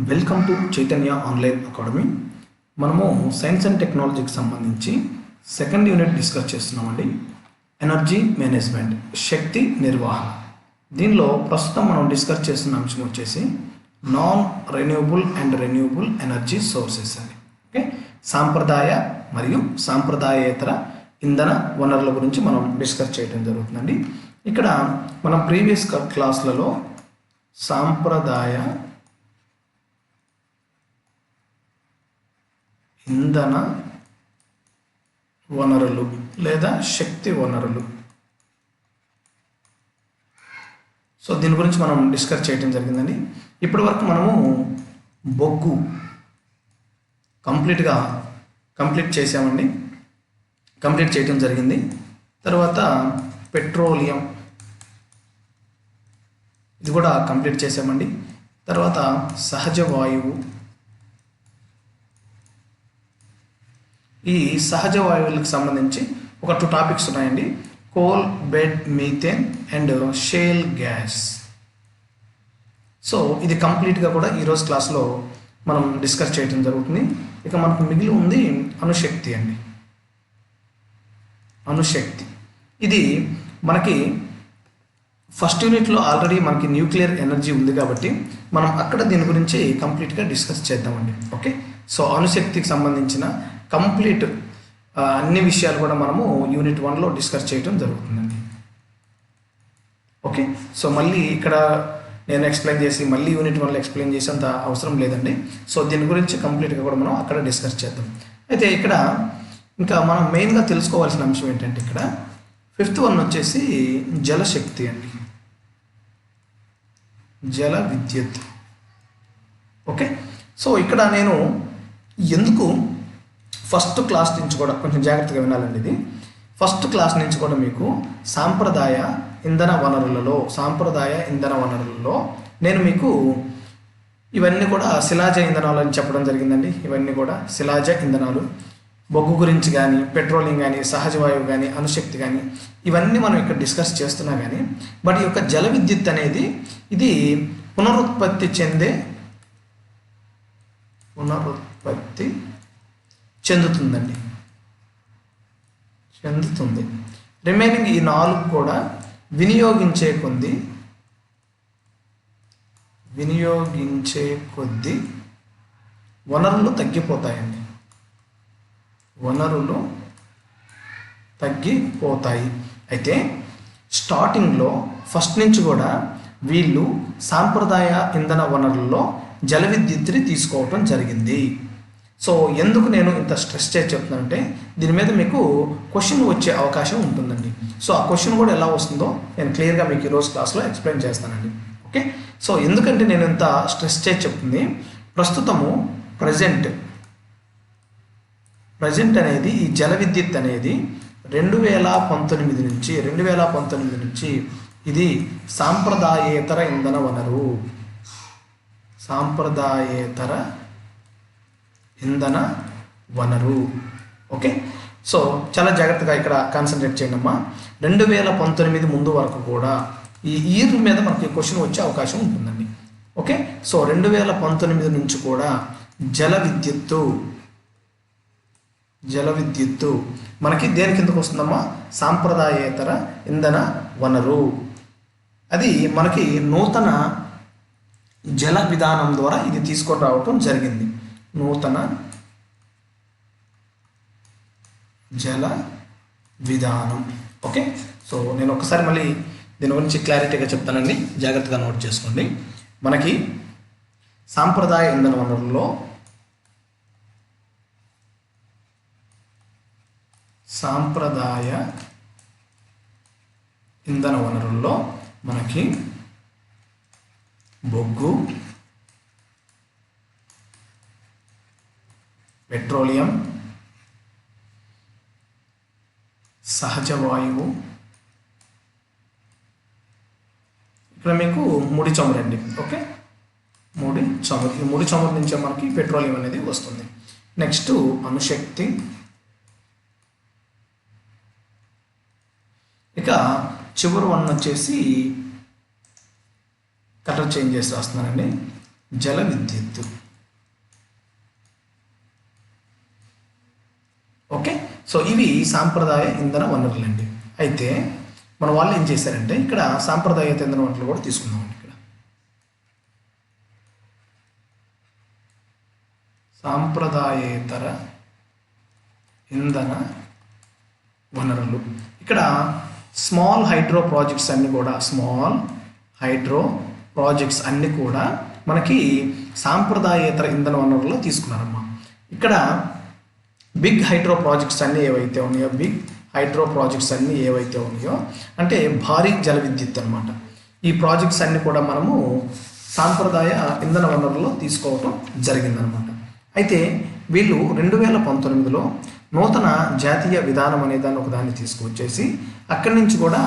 Welcome to Chaitanya online academy. మనము science and టెక్నాలజీకి సంబంధించి సెకండ్ యూనిట్ డిస్కస్ చేస్తున్నామండి. ఎనర్జీ మేనేజ్మెంట్, శక్తి నిర్వహణ. దీనిలో ప్రస్తుతం మనం డిస్కస్ చేస్తున్న అంశం వచ్చేసి non renewable and renewable energy sources అండి. ఓకే, సాంప్రదాయ మరియు సాంప్రదాయేతర ఇంధన వనరుల గురించి మనం డిస్కస్ చేయడం జరుగుతుందండి. ఇక్కడ మనం ప్రీవియస్ క్లాస్లలో సాంప్రదాయ ఇంధన వనరులు లేదా శక్తి వనరులు, సో దీని గురించి మనం డిస్కస్ చేయడం జరిగిందండి. ఇప్పటి వరకు మనము బొగ్గు కంప్లీట్ చేసామండి, కంప్లీట్ చేయడం జరిగింది. తర్వాత పెట్రోలియం, ఇది కూడా కంప్లీట్ చేసామండి. తర్వాత సహజ వాయువు, ఈ సహజ వాయువులకు సంబంధించి ఒక 2 టాపిక్స్ ఉన్నాయండి. Coal bed methane and shale gas. So ఇది కంప్లీట్గా కూడా ఈరోజు క్లాస్లో మనం డిస్కస్ చేయడం జరుగుతుంది. ఇక మనకు మిగిలి ఉంది అణుశక్తి అండి. అణుశక్తి ఇది మనకి ఫస్ట్ యూనిట్లో ఆల్రెడీ మనకి న్యూక్లియర్ ఎనర్జీ ఉంది కాబట్టి మనం అక్కడ దీని గురించి కంప్లీట్గా డిస్కస్ చేద్దామండి. ఓకే, సో అణుశక్తికి సంబంధించిన కంప్లీట్ అన్ని విషయాలు కూడా మనము యూనిట్ 1లో డిస్కస్ చేయడం జరుగుతుందండి. ఓకే, సో మళ్ళీ ఇక్కడ నేను ఎక్స్ప్లెయిన్ చేసి మళ్ళీ యూనిట్ 1లో ఎక్స్ప్లెయిన్ చేసేంత అవసరం లేదండి. సో దీని గురించి కంప్లీట్గా కూడా మనం అక్కడ డిస్కస్ చేద్దాం. అయితే ఇక్కడ ఇంకా మనం మెయిన్గా తెలుసుకోవాల్సిన అంశం ఏంటంటే ఇక్కడ 5th వన్ వచ్చేసి జలశక్తి అండి, జల విద్యుత్. ఓకే, సో ఇక్కడ నేను ఎందుకు ఫస్ట్ క్లాస్ నుంచి కూడా కొంచెం జాగ్రత్తగా వినాలండి. ఇది ఫస్ట్ క్లాస్ నుంచి కూడా మీకు సాంప్రదాయ ఇంధన వనరులలో నేను మీకు ఇవన్నీ కూడా శిలాజ ఇంధనాలు అని చెప్పడం జరిగిందండి. ఇవన్నీ కూడా శిలాజ ఇంధనాలు, బొగ్గు గురించి కానీ, పెట్రోలియం కానీ, సహజ వాయువు కానీ, అణుశక్తి కానీ ఇవన్నీ మనం ఇక్కడ డిస్కస్ చేస్తున్నా కానీ బట్ ఈ యొక్క జల విద్యుత్ అనేది ఇది పునరుత్పత్తి చెందుతుంది. రిమైనింగ్ ఈ 4 కూడా వినియోగించే కొద్దీ వనరులు తగ్గిపోతాయండి. అయితే స్టార్టింగ్లో ఫస్ట్ నుంచి కూడా వీళ్ళు సాంప్రదాయ ఇంధన వనరుల్లో జల విద్యుత్తుని తీసుకోవటం జరిగింది. సో ఎందుకు నేను ఇంత స్ట్రెస్ చేసి చెప్తున్నానంటే దీని మీద మీకు క్వశ్చన్ వచ్చే అవకాశం ఉంటుందండి. సో ఆ క్వశ్చన్ కూడా ఎలా వస్తుందో నేను క్లియర్గా మీకు ఈరోజు క్లాస్లో ఎక్స్ప్లెయిన్ చేస్తానండి. ఓకే, సో ఎందుకంటే నేను ఇంత స్ట్రెస్ చేసి చెప్తుంది, ప్రజెంట్ అనేది ఈ జల విద్యుత్ అనేది 2019 నుంచి ఇది సాంప్రదాయేతర ఇంధన వనరు. ఓకే, సో చాలా జాగ్రత్తగా ఇక్కడ కాన్సన్ట్రేట్ చేయండి అమ్మా. 2019 ముందు వరకు కూడా ఈ ఇయర్ మీద మనకి క్వశ్చన్ వచ్చే అవకాశం ఉంటుందండి. ఓకే, సో 2019 నుంచి కూడా జల విద్యుత్తు మనకి దేని కిందకు వస్తుందమ్మా? సాంప్రదాయేతర ఇంధన వనరు. అది మనకి నూతన జల విధానం ద్వారా ఇది తీసుకొని రావటం జరిగింది. నూతన జల విధానం. ఓకే, సో నేను ఒకసారి మళ్ళీ దీని గురించి క్లారిటీగా చెప్తానండి, జాగ్రత్తగా నోట్ చేసుకోండి. మనకి సాంప్రదాయ ఇంధన వనరుల్లో మనకి బొగ్గు, పెట్రోలియం, సహజ వాయువు, ఇక్కడ మీకు ముడి చమురు అండి. ఓకే, ముడి చమురు నుంచే మనకి పెట్రోలియం అనేది వస్తుంది. నెక్స్ట్ అణుశక్తి, ఇక చివరి 1 వచ్చేసి కలర్ చేంజ్ చేసి రాస్తున్నానండి. జల విద్యుత్తు. ఓకే, సో ఇవి సాంప్రదాయ ఇంధన వనరులండి. అయితే మన వాళ్ళు ఏం చేశారంటే ఇక్కడ సాంప్రదాయేతర ఇంధన వనరులు కూడా తీసుకుందామండి. ఇక్కడ సాంప్రదాయేతర ఇంధన వనరులు, ఇక్కడ స్మాల్ హైడ్రో ప్రాజెక్ట్స్ అన్నీ కూడా మనకి సాంప్రదాయేతర ఇంధన వనరుల్లో తీసుకున్నారమ్మా. ఇక్కడ బిగ్ హైడ్రో ప్రాజెక్ట్స్ అన్నీ ఏవైతే ఉన్నాయో అంటే భారీ జల విద్యుత్ అనమాట. ఈ ప్రాజెక్ట్స్ అన్నీ కూడా మనము సాంప్రదాయ ఇంధన వనరుల్లో తీసుకోవటం జరిగిందనమాట. అయితే వీళ్ళు 2019లో నూతన జాతీయ విధానం అనే దాన్ని ఒకదాన్ని తీసుకువచ్చేసి అక్కడి నుంచి కూడా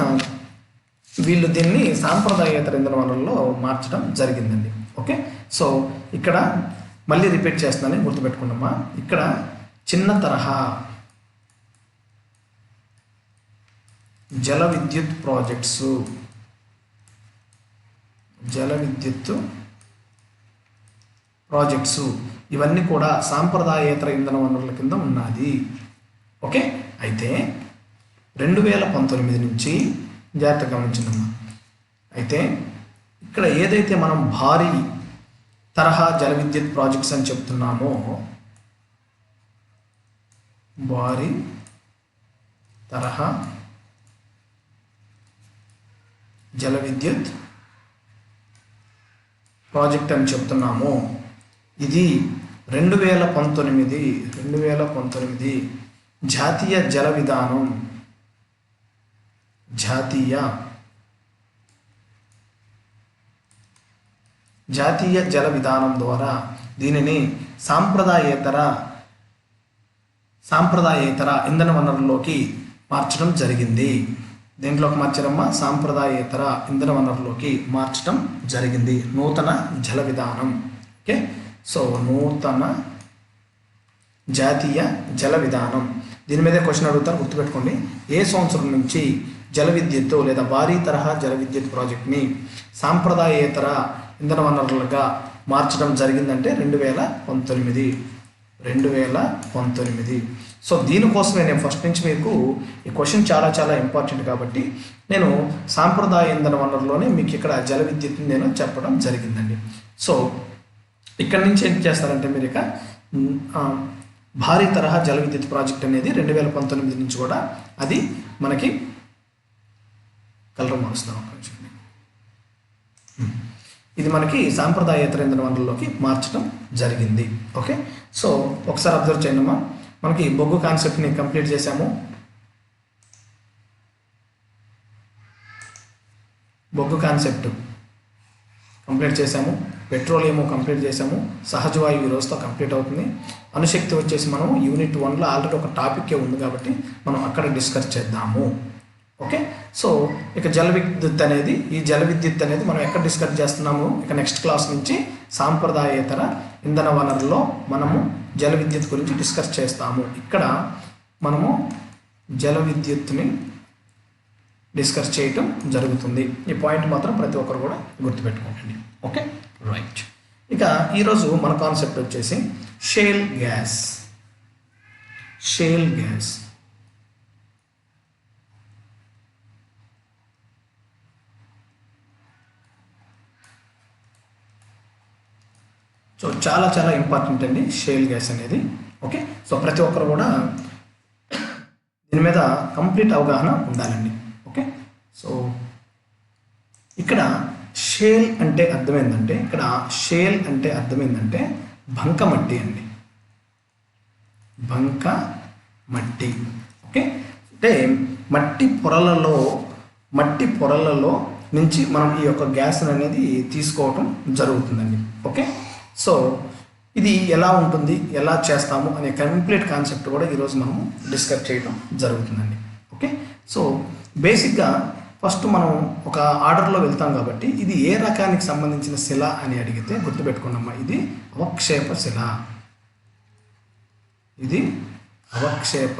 వీళ్ళు దీన్ని సాంప్రదాయేతర ఇంధన వనరుల్లో మార్చడం జరిగిందండి. ఓకే, సో ఇక్కడ మళ్ళీ రిపీట్ చేస్తున్నానని గుర్తుపెట్టుకున్నామా. ఇక్కడ చిన్న తరహా జల విద్యుత్ ప్రాజెక్ట్స్ ఇవన్నీ కూడా సాంప్రదాయేతర ఇంధన వనరుల కింద ఉన్నది. ఓకే, అయితే 2019 నుంచి జాగ్రత్తగా గమనించిందమ్మా. అయితే ఇక్కడ ఏదైతే మనం భారీ తరహా జల విద్యుత్ ప్రాజెక్ట్స్ అని చెప్తున్నామో, భారీ తరహా జల విద్యుత్ ప్రాజెక్ట్ అని చెప్తున్నాము, ఇది 2019 జాతీయ జల విధానం ద్వారా దీనిని సాంప్రదాయేతర ఇంధన వనరుల్లోకి మార్చడం జరిగింది. దేంట్లోకి మార్చారమ్మా? సాంప్రదాయేతర ఇంధన వనరుల్లోకి మార్చడం జరిగింది. నూతన జల విధానం. ఓకే, సో నూతన జాతీయ జల విధానం. దీని మీదే క్వశ్చన్ అడుగుతారు, గుర్తుపెట్టుకోండి. ఏ సంవత్సరం నుంచి జల విద్యుత్తు లేదా భారీ తరహా జల విద్యుత్ ప్రాజెక్ట్ని సాంప్రదాయేతర ఇంధన వనరులుగా మార్చడం జరిగిందంటే 2019. సో దీనికోసమే నేను ఫస్ట్ నుంచి మీకు ఈ క్వశ్చన్ చాలా చాలా ఇంపార్టెంట్ కాబట్టి నేను సాంప్రదాయ ఇంధన వనరులోనే మీకు ఇక్కడ జల విద్యుత్ని నేను చెప్పడం జరిగిందండి. సో ఇక్కడ నుంచి ఏం చేస్తారంటే మీరు ఇక భారీ తరహా జల విద్యుత్ ప్రాజెక్ట్ అనేది 2019 నుంచి కూడా అది మనకి కలర్ మారుస్తాం. ఇది మనకి సాంప్రదాయేతర ఇంధన వనరుల్లోకి మార్చడం జరిగింది. ఓకే, సో ఒకసారి అబ్జర్వ్ చేయండమ్మా. మనకి బొగ్గు కాన్సెప్ట్ని కంప్లీట్ చేసాము, పెట్రోలియం కంప్లీట్ చేసాము, సహజ వాయువు ఈ రోజుతో కంప్లీట్ అవుతుంది. అణుశక్తి వచ్చేసి మనం యూనిట్ 1లో ఆల్రెడీ ఒక టాపిక్కే ఉంది కాబట్టి మనం అక్కడ డిస్కస్ చేద్దాము. ఓకే, సో ఇక జల విద్యుత్ అనేది మనం ఎక్కడ డిస్కస్ చేస్తున్నాము? ఇక నెక్స్ట్ క్లాస్ నుంచి సాంప్రదాయేతర ఇంధన వనరుల్లో మనము జల విద్యుత్ గురించి డిస్కస్ చేస్తాము. ఇక్కడ మనము జల విద్యుత్ని డిస్కస్ చేయటం జరుగుతుంది. ఈ పాయింట్ మాత్రం ప్రతి ఒక్కరు కూడా గుర్తుపెట్టుకోండి. Okay, right. ఇక ఈరోజు మన కాన్సెప్ట్ వచ్చేసి షేల్ గ్యాస్. సో చాలా చాలా ఇంపార్టెంట్ అండి షేల్ గ్యాస్ అనేది. ఓకే, సో ప్రతి ఒక్కరు కూడా దీని మీద కంప్లీట్ అవగాహన ఉండాలండి. ఓకే, సో ఇక్కడ షేల్ అంటే అర్థమైందంటే బంకమట్టి అండి, బంకమట్టి. ఓకే, అంటే మట్టి పొరలలో నుంచి మనం ఈ యొక్క గ్యాస్ అనేది తీసుకోవటం జరుగుతుందండి. ఓకే, సో ఇది ఎలా ఉంటుంది, ఎలా చేస్తాము అనే కంప్లీట్ కాన్సెప్ట్ కూడా ఈరోజు మనము డిస్కస్ చేయడం జరుగుతుందండి. ఓకే, సో బేసిక్గా ఫస్ట్ మనం ఒక ఆర్డర్లో వెళ్తాం కాబట్టి ఇది ఏ రకానికి సంబంధించిన శిల అని అడిగితే గుర్తుపెట్టుకున్నామ్మా, ఇది అవక్షేప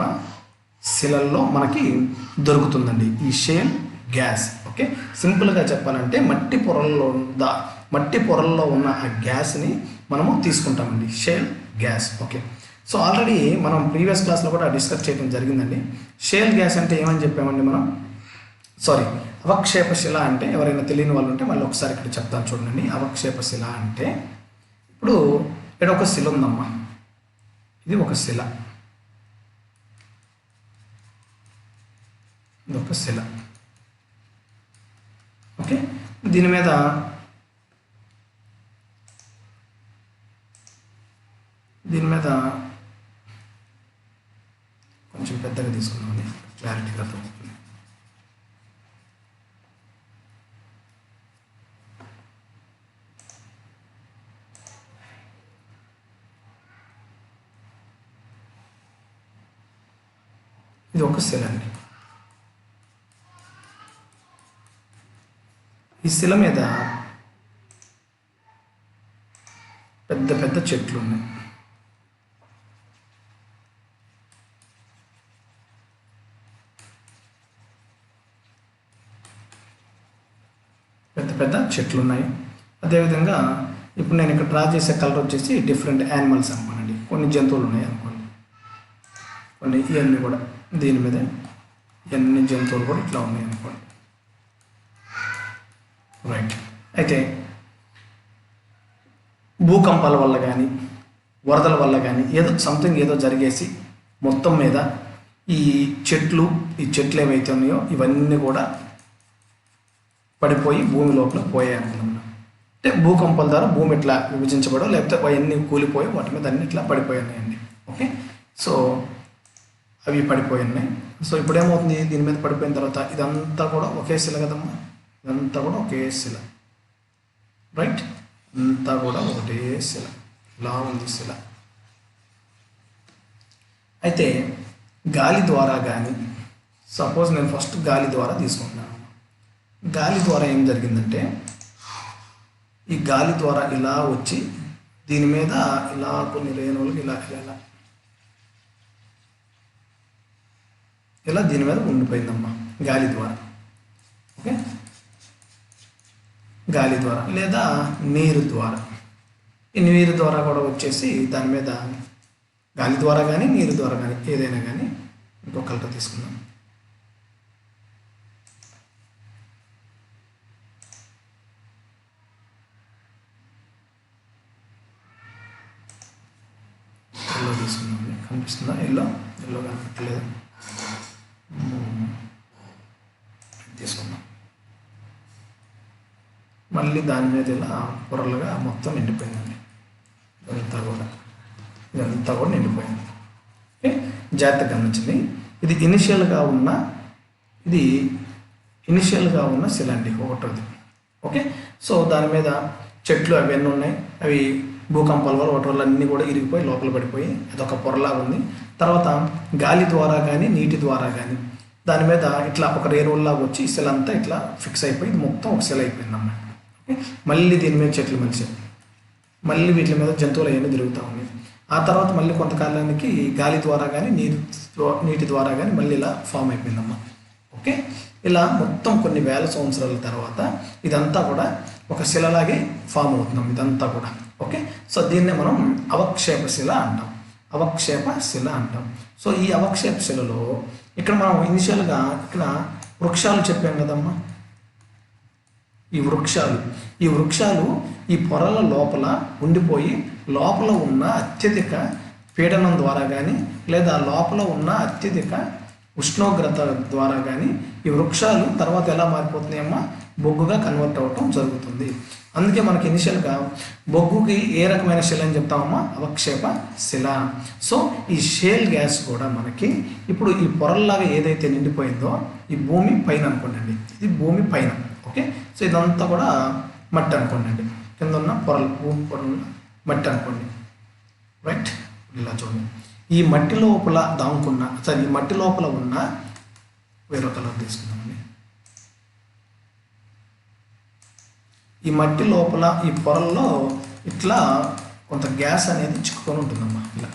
శిలల్లో మనకి దొరుకుతుందండి ఈ షేల్ గ్యాస్. ఓకే, సింపుల్గా చెప్పాలంటే మట్టి పొరల్లో ఉన్న ఆ గ్యాస్ని మనము తీసుకుంటామండి, shale gas. Okay, so already మనం ప్రీవియస్ క్లాస్లో కూడా డిస్కస్ చేయడం జరిగిందండి. షేల్ గ్యాస్ అంటే ఏమని చెప్పామండి మనం, సారీ, అవక్షేప శిల అంటే ఎవరైనా తెలియని వాళ్ళు ఉంటే మళ్ళీ ఒకసారి ఇక్కడ చెప్తాను చూడండి. అవక్షేప శిల అంటే ఇప్పుడు ఇక్కడ ఒక శిల ఉందమ్మా, ఇది ఒక శిల, ఇది ఒక శిల. ఓకే, దీని మీద కొంచెం పెద్దగా తీసుకున్నామని క్లారిటీగా తగ్గుతుంది. ఇది ఒక శిల అండి. ఈ శిల మీద పెద్ద పెద్ద చెట్లు ఉన్నాయి. పెద్ద పెద్ద చెట్లు ఉన్నాయి. అదేవిధంగా ఇప్పుడు నేను ఇక్కడ డ్రా చేసే కలర్ వచ్చేసి డిఫరెంట్ యానిమల్స్ అనుకోండి, కొన్ని జంతువులు ఉన్నాయి అనుకోండి, కొన్ని ఇవన్నీ కూడా దీని మీద ఇవన్నీ జంతువులు కూడా ఇట్లా ఉన్నాయి అనుకోండి. రైట్, అయితే భూకంపాల వల్ల కానీ వరదల వల్ల కానీ ఏదో సంథింగ్ ఏదో జరిగేసి మొత్తం మీద ఈ చెట్లు ఏవైతే ఉన్నాయో ఇవన్నీ కూడా పడిపోయి భూమి లోపల పోయాయి అనుకున్నాం. అంటే భూకంపాల ద్వారా భూమి ఇట్లా విభజించబడో లేకపోతే అవన్నీ కూలిపోయి వాటి మీద అన్ని ఇట్లా పడిపోయినాయండి. ఓకే, సో అవి పడిపోయి ఉన్నాయి. సో ఇప్పుడు ఏమవుతుంది, దీని మీద పడిపోయిన తర్వాత ఇదంతా కూడా ఒకే శిల కదమ్మా, ఇదంతా కూడా ఒకే శిల. రైట్, అంతా కూడా ఒకటే శిల, ఇలా ఉంది శిల. అయితే గాలి ద్వారా కానీ, సపోజ్ నేను ఫస్ట్ గాలి ద్వారా తీసుకుంటున్నాను. గాలి ద్వారా ఏం జరిగిందంటే, ఈ గాలి ద్వారా ఇలా వచ్చి దీని మీద ఇలా కొన్ని రేణువులు ఇలా ఇలా ఇలా దీని మీద ఉండిపోయిందమ్మా గాలి ద్వారా. ఓకే, గాలి ద్వారా లేదా నీరు ద్వారా. ఈ నీరు ద్వారా కూడా వచ్చేసి దాని మీద గాలి ద్వారా కానీ నీరు ద్వారా కానీ ఏదైనా కానీ ఇంకొక కలర్ తీసుకుందాం. ఎల్లో తీసుకుందాం, కనిపిస్తుందా? ఎల్లో కనిపించలేదు, తీసుకుందాం. మళ్ళీ దాని మీద ఇలా పొరలుగా మొత్తం నిండిపోయిందండి, ఇదంతా కూడా నిండిపోయింది. ఓకే, జాగ్రత్తగా గమనించండి. ఇది ఇనిషియల్గా ఉన్న శిల అండి, ఒకటోది. ఓకే, సో దాని మీద చెట్లు అవన్నీ ఉన్నాయి, అవి భూకంపాల వల్ల వాటి వల్ల అన్నీ కూడా ఇరిగిపోయి లోపల పడిపోయి అదొక పొరలాగా ఉంది. తర్వాత గాలి ద్వారా కానీ నీటి ద్వారా కానీ దాని మీద ఇట్లా ఒక రేణువుల్లాగా వచ్చి ఈ శిల అంతా ఇట్లా ఫిక్స్ అయిపోయి ఇది మొత్తం ఒక శిల అయిపోయింది అన్నమాట. ఓకే, మళ్ళీ దీని మీద చెట్లు మలిసి మళ్ళీ వీటి మీద జంతువులు అవన్నీ తిరుగుతూ ఉన్నాయి. ఆ తర్వాత మళ్ళీ కొంతకాలానికి గాలి ద్వారా కానీ నీటి ద్వారా కానీ మళ్ళీ ఇలా ఫామ్ అయిపోయిందమ్మా. ఓకే, ఇలా మొత్తం కొన్ని వేల సంవత్సరాల తర్వాత ఇదంతా కూడా ఒక శిలలాగే ఫామ్ అవుతున్నాం ఇదంతా కూడా. ఓకే, సో దీన్నే మనం అవక్షేప శిల అంటాం. సో ఈ అవక్షేప శిలలో ఇక్కడ మనం ఇనిషియల్గా ఇక్కడ వృక్షాలు చెప్పాం కదమ్మా. ఈ వృక్షాలు ఈ పొరల లోపల ఉండిపోయి లోపల ఉన్న అత్యధిక పీడనం ద్వారా కానీ లేదా లోపల ఉన్న అత్యధిక ఉష్ణోగ్రత ద్వారా కానీ ఈ వృక్షాలు తర్వాత ఎలా మారిపోతున్నాయమ్మా, బొగ్గుగా కన్వర్ట్ అవ్వటం జరుగుతుంది. అందుకే మనకి ఇనిషియల్గా బొగ్గుకి ఏ రకమైన శిల అని చెప్తామమ్మా, అవక్షేప శిల. సో ఈ షేల్ గ్యాస్ కూడా మనకి ఇప్పుడు ఈ పొరల్లాగా ఏదైతే నిండిపోయిందో ఈ భూమి పైన అనుకోండి, ఇది భూమి పైన. ఓకే, సో ఇదంతా కూడా మట్టి అనుకోండి, కింద ఉన్న భూమి పొరలు మట్టి అనుకోండి. రైట్, ఇలా చూడండి. ఈ మట్టి లోపల ఈ మట్టి లోపల ఉన్న వేరే కలర్ తీసుకుందామండి. ఈ మట్టి లోపల ఈ పొరల్లో ఇట్లా కొంత గ్యాస్ అనేది చిక్కుకొని ఉంటుందమ్మా, ఇలా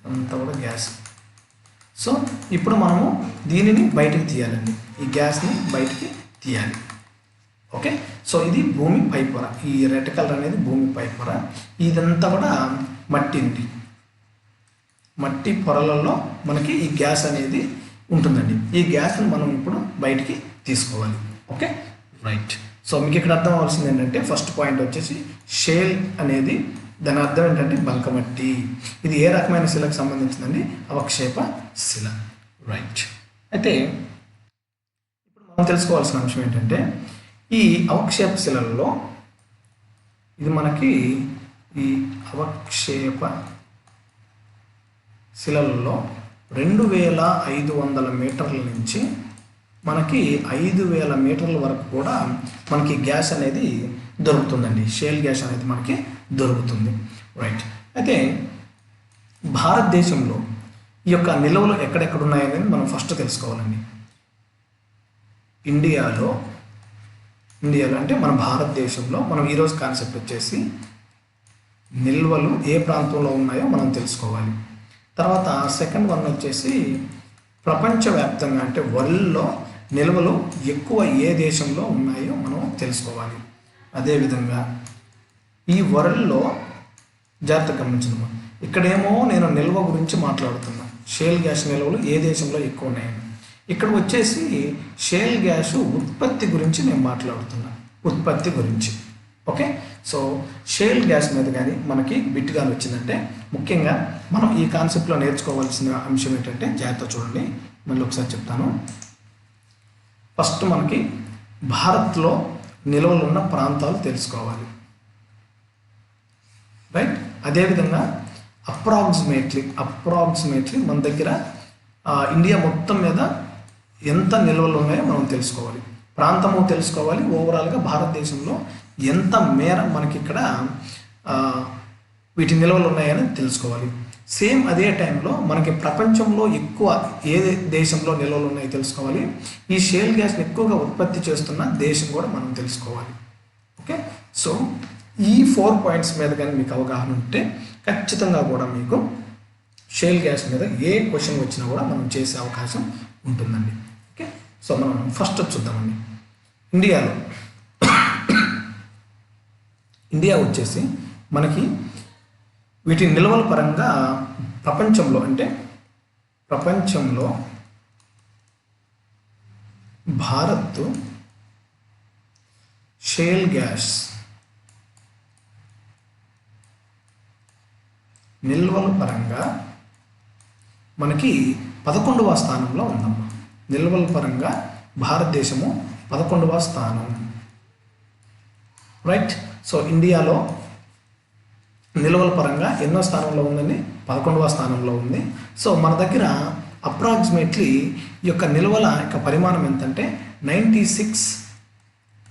అంతా కూడా గ్యాస్. సో ఇప్పుడు మనము దీనిని బయటికి తీయాలండి, ఈ గ్యాస్ని బయటికి తీయాలి. ఓకే, సో ఇది భూమి పైపొర, ఈ రెడ్ కలర్ అనేది భూమి పైపొర. ఇదంతా కూడా మట్టి అండి. మట్టి పొరలలో మనకి ఈ గ్యాస్ అనేది ఉంటుందండి. ఈ గ్యాస్ని మనం ఇప్పుడు బయటికి తీసుకోవాలి. Okay, right. సో మీకు ఇక్కడ అర్థం అవ్వాల్సింది ఏంటంటే ఫస్ట్ పాయింట్ వచ్చేసి షేల్ అనేది దాని అర్థం ఏంటంటే బంకమట్టి. ఇది ఏ రకమైన శిలకు సంబంధించిందండి? అవక్షేప శిల. రైట్. అయితే ఇప్పుడు మనం తెలుసుకోవాల్సిన అంశం ఏంటంటే ఈ అవక్షేప శిలల్లో ఇది మనకి ఈ అవక్షేప శిలల్లో 2500 మీటర్ల నుంచి మనకి 5000 మీటర్ల వరకు కూడా మనకి గ్యాస్ అనేది దొరుకుతుందండి. షేల్ గ్యాస్ అనేది మనకి దొరుకుతుంది. రైట్. అయితే భారతదేశంలో ఈ యొక్క నిల్వలు ఎక్కడెక్కడ ఉన్నాయనేది మనం ఫస్ట్ తెలుసుకోవాలండి. ఇండియాలో అంటే మన భారతదేశంలో మనం ఈరోజు కాన్సెప్ట్ వచ్చేసి నిల్వలు ఏ ప్రాంతంలో ఉన్నాయో మనం తెలుసుకోవాలి. తర్వాత సెకండ్ వన్ వచ్చేసి ప్రపంచవ్యాప్తంగా అంటే వరల్డ్లో నిల్వలు ఎక్కువ ఏ దేశంలో ఉన్నాయో మనం తెలుసుకోవాలి. అదేవిధంగా ఈ వరల్డ్లో జాగ్రత్తగా గమనించడం, ఇక్కడేమో నేను నిల్వ గురించి మాట్లాడుతున్నా, షేల్ గ్యాస్ నిల్వలు ఏ దేశంలో ఎక్కువ ఉన్నాయని. ఇక్కడ వచ్చేసి షేల్ గ్యాస్ ఉత్పత్తి గురించి నేను మాట్లాడుతున్నా, ఉత్పత్తి గురించి. ఓకే, సో షేల్ గ్యాస్ మీద కానీ మనకి బిట్గా వచ్చిందంటే ముఖ్యంగా మనం ఈ కాన్సెప్ట్లో నేర్చుకోవాల్సిన అంశం ఏంటంటే జాగ్రత్త చూడండి, మళ్ళీ ఒకసారి చెప్తాను. ఫస్ట్ మనకి భారత్లో నిల్వలు ఉన్న ప్రాంతాలు తెలుసుకోవాలి. రైట్. అదేవిధంగా అప్రాక్సిమేట్లీ మన దగ్గర ఇండియా మొత్తం మీద ఎంత నిల్వలు ఉన్నాయో మనం తెలుసుకోవాలి. ప్రాంతము తెలుసుకోవాలి. ఓవరాల్గా భారతదేశంలో ఎంత మేర మనకి ఇక్కడ వీటి నిల్వలు ఉన్నాయని తెలుసుకోవాలి. సేమ్ అదే టైంలో మనకి ప్రపంచంలో ఎక్కువ ఏ దేశంలో నిల్వలు ఉన్నాయో తెలుసుకోవాలి. ఈ షేల్ గ్యాస్ని ఎక్కువగా ఉత్పత్తి చేస్తున్న దేశం కూడా మనం తెలుసుకోవాలి. ఓకే, సో ఈ 4 పాయింట్స్ మీద కానీ మీకు అవగాహన ఉంటే ఖచ్చితంగా కూడా మీకు షేల్ గ్యాస్ మీద ఏ క్వశ్చన్ వచ్చినా కూడా మనం చేసే అవకాశం ఉంటుందండి. ఓకే, సో మనం ఫస్ట్ చూద్దామండి. ఇండియా వచ్చేసి మనకి వీటి నిల్వల పరంగా ప్రపంచంలో భారత్ షేల్ గ్యాస్ నిల్వల పరంగా మనకి 11వ స్థానంలో ఉందమ్మా. నిల్వల పరంగా భారతదేశము 11వ స్థానం. రైట్. సో ఇండియాలో నిల్వల పరంగా ఎన్నో స్థానంలో ఉందండి? 11వ స్థానంలో ఉంది. సో మన దగ్గర అప్రాక్సిమేట్లీ ఈ యొక్క నిల్వల యొక్క పరిమాణం ఎంతంటే 96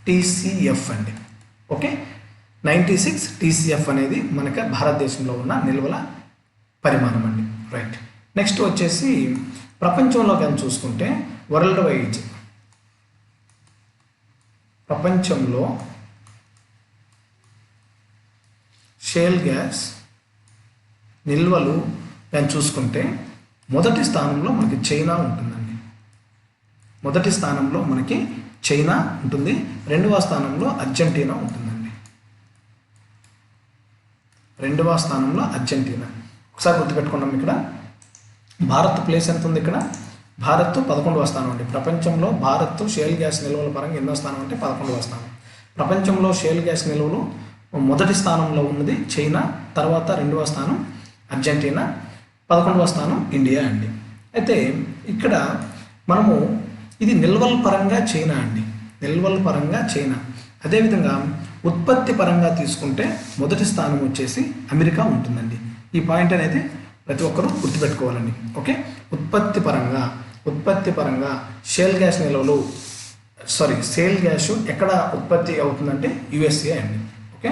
TCF అండి. ఓకే, 96 TCF అనేది మనకి భారతదేశంలో ఉన్న నిల్వల పరిమాణం అండి. రైట్. నెక్స్ట్ వచ్చేసి ప్రపంచంలో కానీ చూసుకుంటే వరల్డ్ వైజ్ ప్రపంచంలో షేల్ గ్యాస్ నిల్వలు కానీ చూసుకుంటే మొదటి స్థానంలో మనకి చైనా ఉంటుందండి. మొదటి స్థానంలో మనకి చైనా ఉంటుంది. 2వ స్థానంలో అర్జెంటీనా ఉంటుందండి. 2వ స్థానంలో అర్జెంటీనా. ఒకసారి గుర్తుపెట్టుకున్నాం. ఇక్కడ భారత్ ప్లేస్ ఎంత ఉంది? ఇక్కడ భారత్ 11వ స్థానం అండి. ప్రపంచంలో భారత్ షేల్ గ్యాస్ నిల్వల పరంగా ఎన్నో స్థానం అంటే 11వ స్థానం. ప్రపంచంలో షేల్ గ్యాస్ నిల్వలు మొదటి స్థానంలో ఉన్నది చైనా, తర్వాత 2వ స్థానం అర్జెంటీనా, 11వ స్థానం ఇండియా అండి. అయితే ఇక్కడ మనము ఇది నిల్వల పరంగా చైనా అండి, నిల్వల పరంగా చైనా. అదేవిధంగా ఉత్పత్తి పరంగా తీసుకుంటే మొదటి స్థానం వచ్చేసి అమెరికా ఉంటుందండి. ఈ పాయింట్ అనేది ప్రతి ఒక్కరూ గుర్తుపెట్టుకోవాలండి. ఓకే, ఉత్పత్తి పరంగా షేల్ గ్యాస్ నిల్వలు షేల్ గ్యాస్ ఎక్కడ ఉత్పత్తి అవుతుందంటే USA అండి. ఓకే,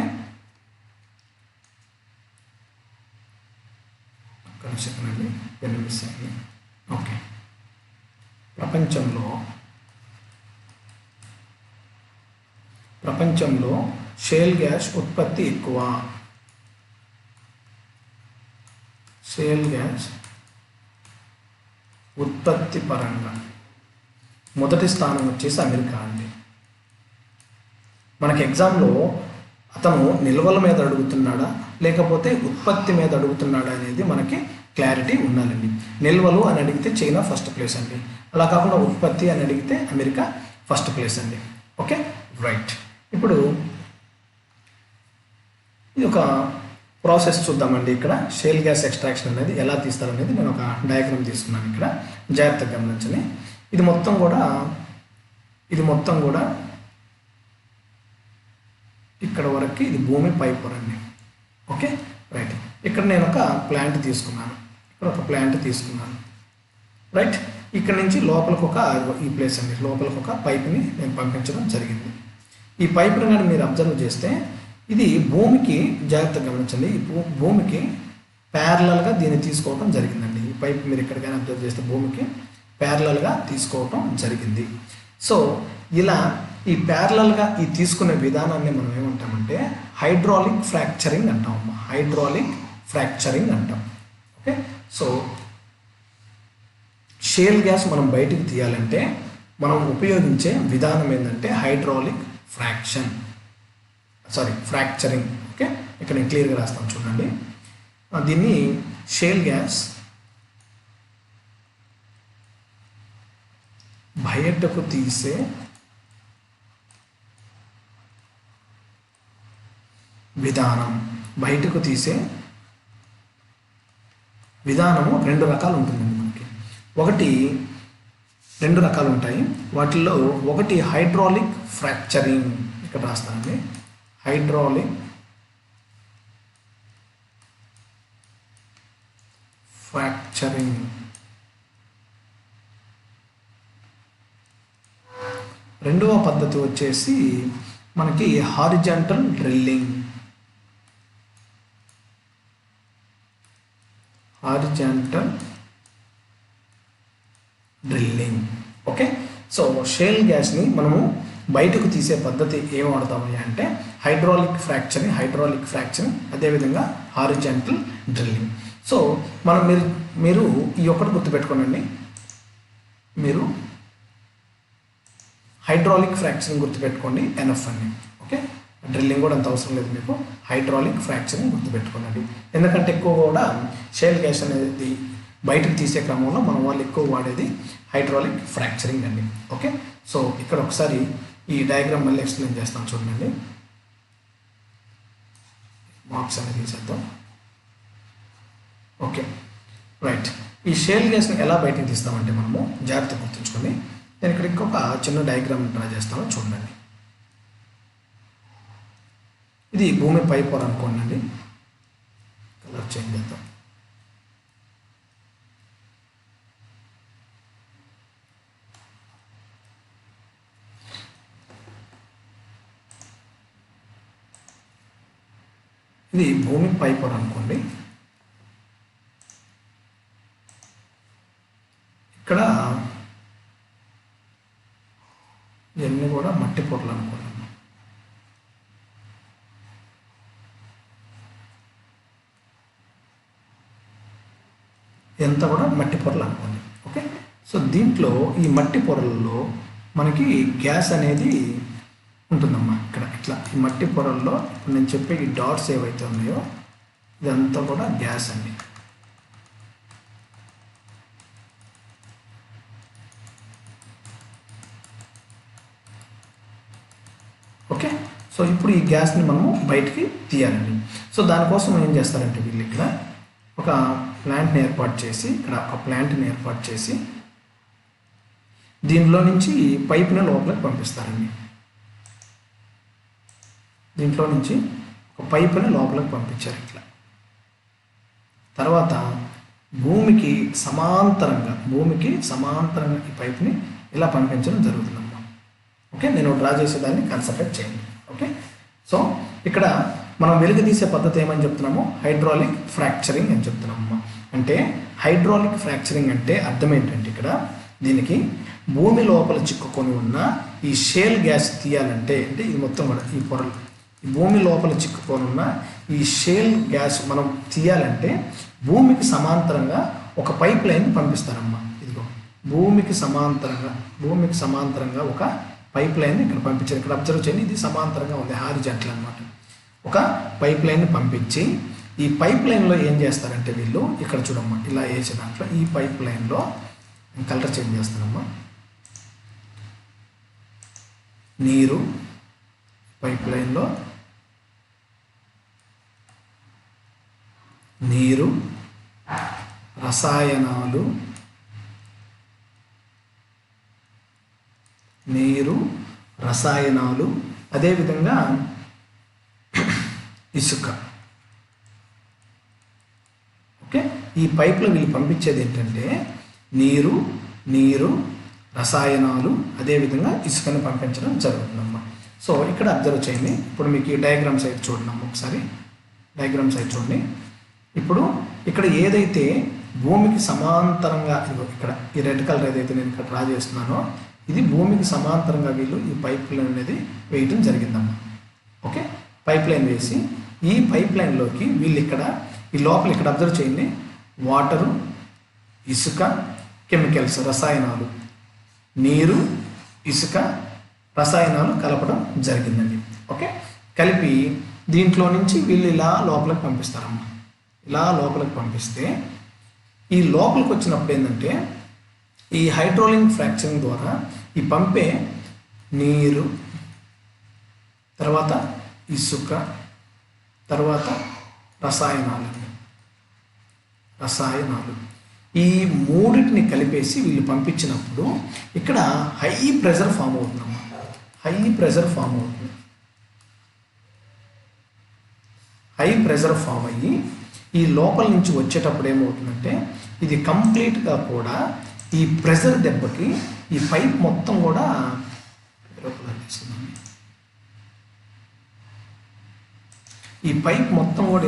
సెకండ్ ఓకే, ప్రపంచంలో షేల్ గ్యాస్ ఉత్పత్తి ఎక్కువ. షేల్ గ్యాస్ ఉత్పత్తి పరంగా మొదటి స్థానం వచ్చేసి అమెరికా అండి. మనకి ఎగ్జామ్లో అతను నిల్వల మీద అడుగుతున్నాడా లేకపోతే ఉత్పత్తి మీద అడుగుతున్నాడా అనేది మనకి క్లారిటీ ఉండాలండి. నిల్వలు అని అడిగితే చైనా ఫస్ట్ ప్లేస్ అండి, అలా కాకుండా ఉత్పత్తి అని అడిగితే అమెరికా ఫస్ట్ ప్లేస్ అండి. Okay, right. ఇప్పుడు ఇది ఒక ప్రాసెస్ చూద్దామండి. ఇక్కడ షేల్ గ్యాస్ ఎక్స్ట్రాక్షన్ అనేది ఎలా తీస్తారనేది నేను ఒక డయాగ్రామ్ తీసుకున్నాను. ఇక్కడ జాగ్రత్తగా గమనించండి. ఇది మొత్తం కూడా ఇక్కడ వరకు ఇది భూమి పైపు అండి. Okay, right. ఇక్కడ నేను ఒక ప్లాంట్ తీసుకున్నాను, రైట్. ఇక్కడ నుంచి లోపలికి ఈ ప్లేస్ అండి, లోపలికి ఒక పైప్ని నేను పంపించడం జరిగింది. ఈ పైపుని కానీ మీరు అబ్జర్వ్ చేస్తే ఇది భూమికి, జాగ్రత్తగా గమనించండి, ఈ భూమికి ప్యారలల్గా దీన్ని తీసుకోవటం జరిగిందండి. ఈ పైప్ మీరు ఎక్కడికైనా అబ్జర్వ్ చేస్తే భూమికి ప్యారలల్గా తీసుకోవటం జరిగింది. సో ఇలా ఈ ప్యారలల్గా ఈ తీసుకునే విధానాన్ని మనం ఏమంటామంటే హైడ్రాలిక్ ఫ్రాక్చరింగ్ అంటాం. ఓకే, సో షేల్ గ్యాస్ మనం బయటికి తీయాలంటే మనం ఉపయోగించే విధానం ఏంటంటే హైడ్రాలిక్ ఫ్రాక్చరింగ్. ఓకే, ఇక్కడ నేను క్లియర్గా రాస్తాను చూడండి. దీన్ని షేల్ గ్యాస్ బయటకు తీసే విధానము రెండు రకాలు ఉంటుందండి మనకి. రెండు రకాలు ఉంటాయి. వాటిల్లో ఒకటి హైడ్రాలిక్ ఫ్రాక్చరింగ్, ఇక్కడ రాస్తానండి, హైడ్రాలిక్ ఫ్రాక్చరింగ్. రెండవ పద్ధతి వచ్చేసి మనకి horizontal drilling. Okay, so shale గ్యాస్ని మనము బయటకు తీసే పద్ధతి ఏం వాడతామని అంటే హైడ్రాలిక్ ఫ్రాక్చరింగ్, అదేవిధంగా హారిజాంటల్ డ్రిల్లింగ్. సో మీరు ఈ ఒక్కటి గుర్తుపెట్టుకోనండి, మీరు హైడ్రాలిక్ ఫ్రాక్చరింగ్ గుర్తుపెట్టుకోండి, ఎనఫ్ అండి. ఓకే, డ్రిల్లింగ్ కూడా అంత అవసరం లేదు మీకు, హైడ్రాలిక్ ఫ్రాక్చరింగ్ గుర్తుపెట్టుకోనండి. ఎందుకంటే ఎక్కువ కూడా షేల్ గ్యాస్ అనేది బయటకు తీసే క్రమంలో మన వాళ్ళు ఎక్కువ వాడేది హైడ్రాలిక్ ఫ్రాక్చరింగ్ అండి. ఓకే, సో ఇక్కడ ఒకసారి ఈ డయాగ్రామ్ మళ్ళీ ఎక్స్ప్లెయిన్ చేస్తాను చూడండి. మార్క్స్ అనేది తీసేద్దాం. Okay, right. ఈ షేల్ గ్యాస్ని ఎలా బయటకు తీస్తామంటే మనము జాగ్రత్త గుర్తుంచుకొని, నేను ఇక్కడ ఇంకొక చిన్న డయాగ్రామ్ డ్రా చేస్తాను చూడండి. ఇది భూమి పై పొర అనుకోండి, కలర్ చేంజ్ చేద్దాం. ఇది భూమి పై పొర అనుకోండి. ఇక్కడ ఇవన్నీ కూడా మట్టి పొరలు అనుకోండి. ఎంత కూడా మట్టి పొరలు అనుకోండి. ఓకే, సో దీంట్లో ఈ మట్టి పొరల్లో మనకి గ్యాస్ అనేది ఉంటుందమ్మా. ఇక్కడ ఇట్లా ఈ మట్టి పొరల్లో ఇప్పుడు నేను చెప్పే ఈ డాట్స్ ఏవైతే ఉన్నాయో ఇదంతా కూడా గ్యాస్ అండి. ఓకే, సో ఇప్పుడు ఈ గ్యాస్ని మనము బయటికి తీయాలండి. సో దానికోసం ఏం చేస్తారంటే వీళ్ళు ఇక్కడ ఒక ప్లాంట్ని ఏర్పాటు చేసి దీనిలో నుంచి పైప్ని లోపలికి పంపిస్తారండి. దీంట్లో నుంచి ఒక పైపుని లోపలికి పంపించారు ఇట్లా. తర్వాత భూమికి సమాంతరంగా ఈ పైప్ని ఇలా పంపించడం జరుగుతుందమ్మా. ఓకే, నేను డ్రా చేసేదాన్ని కన్సన్ట్రేట్ చేయండి. ఓకే, సో ఇక్కడ మనం వెలుగు తీసే పద్ధతి ఏమని చెప్తున్నాము, హైడ్రాలిక్ ఫ్రాక్చరింగ్ అని చెప్తున్నామమ్మా. అంటే హైడ్రాలిక్ ఫ్రాక్చరింగ్ అంటే అర్థం ఏంటంటే ఇక్కడ దీనికి భూమి లోపల చిక్కుకొని ఉన్న ఈ షేల్ గ్యాస్ తీయాలంటే, అంటే ఇది మొత్తం కూడా ఈ పొరలు, ఈ భూమి లోపల చిక్కుకొని ఉన్న ఈ షేల్ గ్యాస్ మనం తీయాలంటే భూమికి సమాంతరంగా ఒక పైప్ లైన్ పంపిస్తారమ్మా. ఇదిగో భూమికి సమాంతరంగా ఒక పైప్ లైన్ ఇక్కడ పంపించారు. ఇక్కడ అబ్జర్వ్ చేయండి, ఇది సమాంతరంగా ఉంది, హారిజాంటల్ అనమాట. ఒక పైప్ లైన్ పంపించి ఈ పైప్ లైన్లో ఏం చేస్తారంటే వీళ్ళు ఇక్కడ చూడమ్మా, ఇలా వేసే దాంట్లో ఈ పైప్ లైన్లో కలర్ చేంజ్ చేస్తానమ్మా. నీరు పైప్ లైన్లో నీరు, రసాయనాలు, అదేవిధంగా ఇసుక. ఓకే, ఈ పైప్లో వీళ్ళు పంపించేది ఏంటంటే నీరు, రసాయనాలు, అదేవిధంగా ఇసుకను పంపించడం జరుగుతుందమ్మా. సో ఇక్కడ అబ్జర్వ్ చేయండి. ఇప్పుడు మీకు ఈ డయాగ్రామ్ సైడ్ చూడండి అమ్మ, ఒకసారి డయాగ్రామ్ సైడ్ చూడండి. ఇప్పుడు ఇక్కడ ఏదైతే భూమికి సమాంతరంగా, ఇక్కడ ఈ రెడ్ కలర్ ఏదైతే నేను ఇక్కడ డ్రా చేస్తున్నానో ఇది భూమికి సమాంతరంగా వీళ్ళు ఈ పైప్ లైన్ అనేది వేయటం జరిగిందమ్మా. ఓకే, పైప్ లైన్ వేసి ఈ పైప్ లైన్లోకి వీళ్ళు ఇక్కడ ఈ లోపల ఇక్కడ అబ్జర్వ్ చేయండి, వాటరు, ఇసుక, కెమికల్స్, రసాయనాలు, నీరు, ఇసుక, రసాయనాలు కలపడం జరిగిందండి. ఓకే, కలిపి దీంట్లో నుంచి వీళ్ళు ఇలా లోపలికి పంపిస్తారమ్మా. ఇలా లోపలికి పంపిస్తే ఈ లోపలికి వచ్చినప్పుడు ఏంటంటే ఈ హైడ్రాలిక్ ఫ్రాక్చరింగ్ ద్వారా ఈ పంపే నీరు, తర్వాత ఇసుక, తర్వాత రసాయనాలు, ఈ మూడింటిని కలిపేసి వీళ్ళు పంపించినప్పుడు ఇక్కడ హై ప్రెషర్ ఫామ్ అవుతుందమ్మా. హై ప్రెషర్ ఫామ్ అయ్యి ఈ లోపల నుంచి వచ్చేటప్పుడు ఏమవుతుందంటే ఇది కంప్లీట్గా కూడా ఈ ప్రెషర్ దెబ్బకి ఈ పైప్ మొత్తం కూడా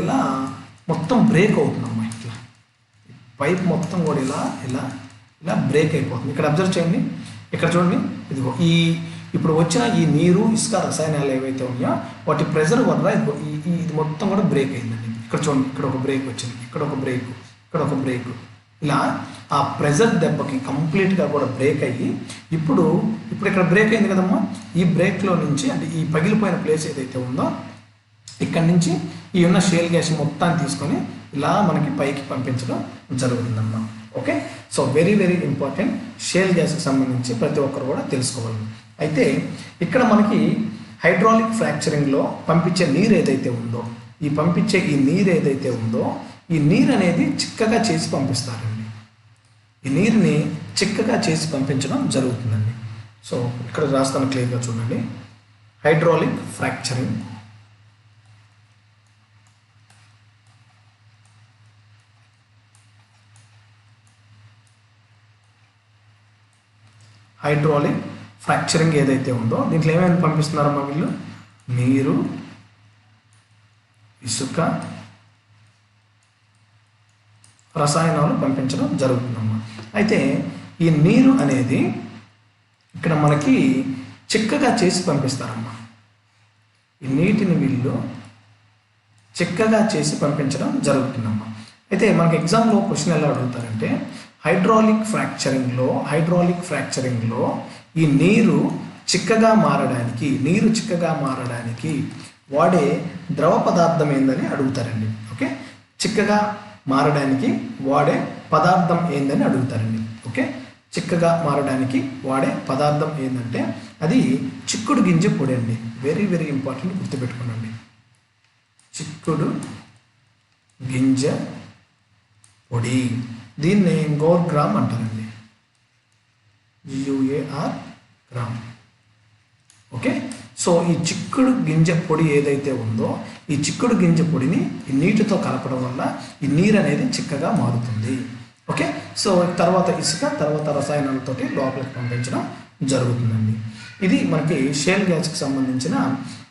ఇలా మొత్తం బ్రేక్ అవుతుందమ్మా. ఇట్లా పైప్ మొత్తం కూడా ఇలా బ్రేక్ అయిపోతుంది. ఇక్కడ అబ్జర్వ్ చేయండి, ఇక్కడ చూడండి, ఇదిగో ఇప్పుడు వచ్చిన ఈ నీరు, ఇసుక, రసాయనాలు ఏవైతే ఉన్నాయో వాటి ప్రెషర్ వల్ల ఇది మొత్తం కూడా బ్రేక్ అయిందండి. ఇక్కడ చూడండి, ఇక్కడ ఒక బ్రేక్ వచ్చింది, ఇక్కడ ఒక బ్రేక్, ఇలా ఆ ప్రెషర్ దెబ్బకి కంప్లీట్గా కూడా బ్రేక్ అయ్యి ఇప్పుడు ఇక్కడ బ్రేక్ అయింది కదమ్మా. ఈ బ్రేక్లో నుంచి అంటే ఈ పగిలిపోయిన ప్లేస్ ఏదైతే ఉందో ఇక్కడ నుంచి ఈ ఉన్న షేల్ గ్యాస్ మొత్తాన్ని తీసుకొని ఇలా మనకి పైకి పంపించడం జరుగుతుందమ్మా. Okay, so very very important, shale గ్యాస్కి సంబంధించి ప్రతి ఒక్కరు కూడా తెలుసుకోవాలి. అయితే ఇక్కడ మనకి హైడ్రాలిక్ ఫ్రాక్చరింగ్లో పంపించే నీరు ఏదైతే ఉందో ఈ నీరు ఏదైతే ఉందో ఈ నీరు అనేది చిక్కగా చేసి పంపిస్తారండి. ఈ నీరుని చిక్కగా చేసి పంపించడం జరుగుతుందండి. సో ఇక్కడ రాస్తాను క్లియర్గా చూడండి. హైడ్రాలిక్ ఫ్రాక్చరింగ్ ఏదైతే ఉందో దీంట్లో ఏమైనా పంపిస్తున్నారమ్మా వీళ్ళు? నీరు, ఇసుక, రసాయనాలు పంపించడం జరుగుతుందమ్మా. అయితే ఈ నీరు అనేది ఇక్కడ మనకి చిక్కగా చేసి పంపిస్తారమ్మా. ఈ నీటిని వీళ్ళు చిక్కగా చేసి పంపించడం జరుగుతుందమ్మా. అయితే మనకి ఎగ్జామ్లో క్వశ్చన్ ఎలా అడుగుతారంటే హైడ్రాలిక్ ఫ్రాక్చరింగ్లో ఈ నీరు చిక్కగా మారడానికి వాడే ద్రవ పదార్థం ఏందని అడుగుతారండి. ఓకే, చిక్కగా మారడానికి వాడే పదార్థం ఏందని అడుగుతారండి. ఓకే, చిక్కగా మారడానికి వాడే పదార్థం ఏంటంటే అది చిక్కుడు గింజ పొడి అండి. వెరీ వెరీ ఇంపార్టెంట్, గుర్తుపెట్టుకోండి. చిక్కుడు గింజ పొడి, దీన్ని గోర్ గ్రామ్ అంటారండి. GUAR gram. ఓకే, సో ఈ చిక్కుడు గింజ పొడి ఏదైతే ఉందో ఈ చిక్కుడు గింజ పొడిని ఈ నీటితో కలపడం వల్ల ఈ నీరు అనేది చిక్కగా మారుతుంది. ఓకే, సో తర్వాత ఇసుక, తర్వాత రసాయనాలతోటి లోపలికి పంపించడం జరుగుతుందండి. ఇది మనకి షేల్ గ్యాస్కి సంబంధించిన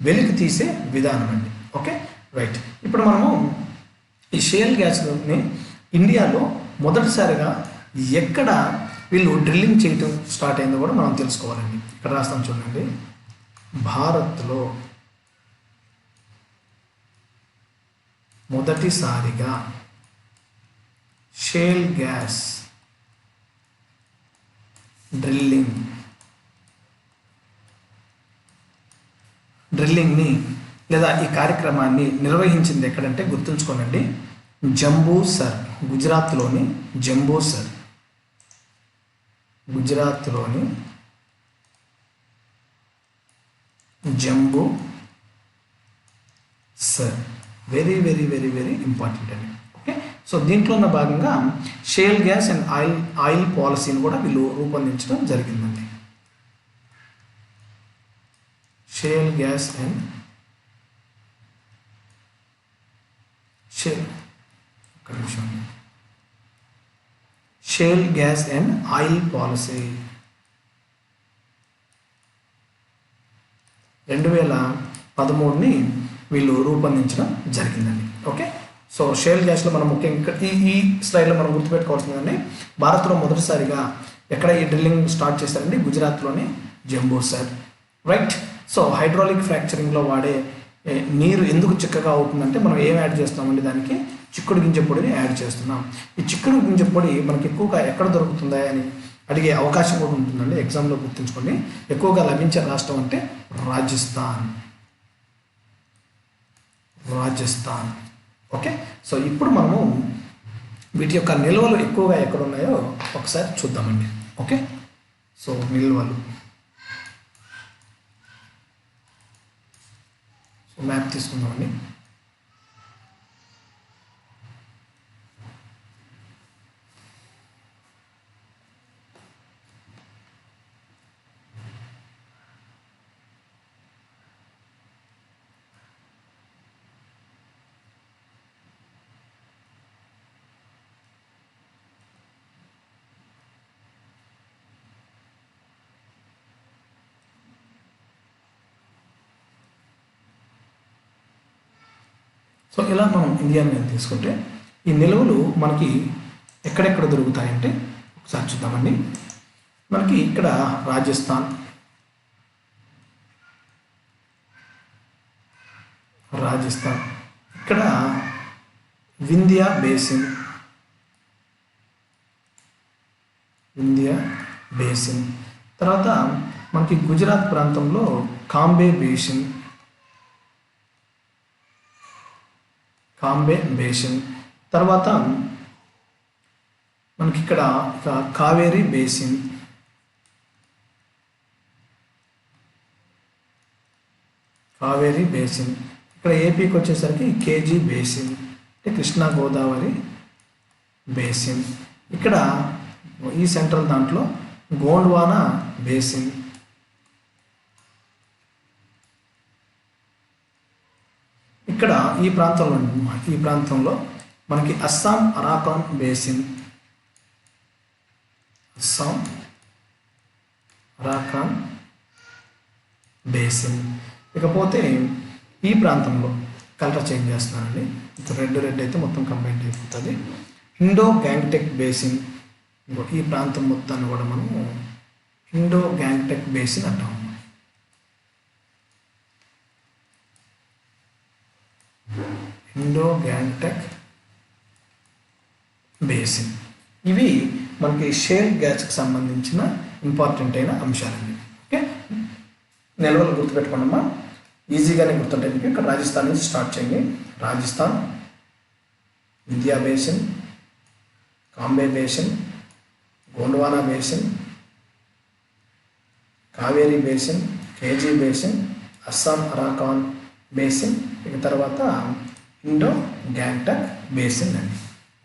వెలికి తీసే విధానం అండి. Okay, right. ఇప్పుడు మనము ఈ షేల్ గ్యాస్ని ఇండియాలో మొదటిసారిగా ఎక్కడ వీళ్ళు డ్రిల్లింగ్ చేయటం స్టార్ట్ అయిందో కూడా మనం తెలుసుకోవాలండి. ఇక్కడ రాస్తాం చూడండి. భారత్లో మొదటిసారిగా షేల్ గ్యాస్ డ్రిల్లింగ్ డ్రిల్లింగ్ని లేదా ఈ కార్యక్రమాన్ని నిర్వహించింది ఎక్కడంటే గుర్తుంచుకోనండి, జంబూసర్, గుజరాత్లోని జంబూసర్, గుజరాత్లోని Jambusar. Very very very very important అండి. ఓకే, సో దీంట్లో ఉన్న భాగంగా షేల్ గ్యాస్ అండ్ ఆయిల్ పాలసీని కూడా వీళ్ళు రూపొందించడం జరిగిందండి. Shale gas and shale gas and oil policy 2013ని వీళ్ళు రూపొందించడం జరిగిందండి. ఓకే, సో షేల్ గ్యాస్లో మనం ముఖ్యంగా ఈ స్లైడ్లో మనం గుర్తుపెట్టుకోవాల్సిందండి, భారత్లో మొదటిసారిగా ఎక్కడ ఈ డ్రిల్లింగ్ స్టార్ట్ చేశారండి, గుజరాత్లోని జంబూసర్. రైట్, సో హైడ్రాలిక్ ఫ్రాక్చరింగ్లో వాడే నీరు ఎందుకు చిక్కగా అవుతుందంటే మనం ఏం యాడ్ చేస్తామండి, దానికి చిక్కుడు గింజ పొడిని యాడ్ చేస్తున్నాం. ఈ చిక్కుడు గింజ పొడి మనకి ఎక్కువగా ఎక్కడ దొరుకుతుందా అని అడిగే అవకాశం కూడా ఉంటుందండి, ఎగ్జామ్లో గుర్తుంచుకోండి. ఎక్కువగా లభించే రాష్ట్రం అంటే రాజస్థాన్. ఓకే, సో ఇప్పుడు మనము వీటి యొక్క నిల్వలు ఎక్కువగా ఎక్కడ ఉన్నాయో ఒకసారి చూద్దామండి. ఓకే, సో నిల్వలు, సో మ్యాప్ తీసుకుందామండి. సో ఇలా మనం ఇండియాని తీసుకుంటే ఈ నిల్వలు మనకి ఎక్కడెక్కడ దొరుకుతాయంటే ఒకసారి చూద్దామండి. మనకి ఇక్కడ రాజస్థాన్, ఇక్కడ వింధ్యా బేసిన్, తర్వాత మనకి గుజరాత్ ప్రాంతంలో కాంబే బేసిన్, తర్వాత మనకి ఇక్కడ కావేరీ బేసిన్, ఇక్కడ ఏపీకి వచ్చేసరికి కేజీ బేసిన్ అంటే కృష్ణా గోదావరి బేసిన్, ఇక్కడ ఈ సెంట్రల్ దాంట్లో గోండ్వానా బేసిన్, ఇక్కడ ఈ ప్రాంతంలో మనకి అస్సాం అరాకాన్ బేసిన్, ఇకపోతే ఈ ప్రాంతంలో కలర్ చేంజ్ చేస్తున్నానండి, రెడ్ అయితే మొత్తం కంబైన్ అయిపోతుంది, ఇండో గ్యాంగ్టెక్ బేసిన్. ఈ ప్రాంతం మొత్తాన్ని కూడా మనము ఇండో గ్యాంగ్టెక్ బేసిన్ అంటాము. ఇండో గ్యాంగ్టెక్ బేసిన్, ఇవి మనకి షేల్ గ్యాస్కి సంబంధించిన ఇంపార్టెంట్ అయిన అంశాలండి. ఓకే, నిల్వలు గుర్తుపెట్టుకోండమ్మా, ఈజీగానే గుర్తుంటాయి మీకు. ఇక్కడ రాజస్థాన్ నుంచి స్టార్ట్ చేయండి. Rajasthan, Vindhya basin, Cambay basin, Gondwana basin, Kaveri basin, KG basin, Assam Arakan basin, ఇక తర్వాత ఇండో గ్యాంగ్టక్ బేసిన్ అండి.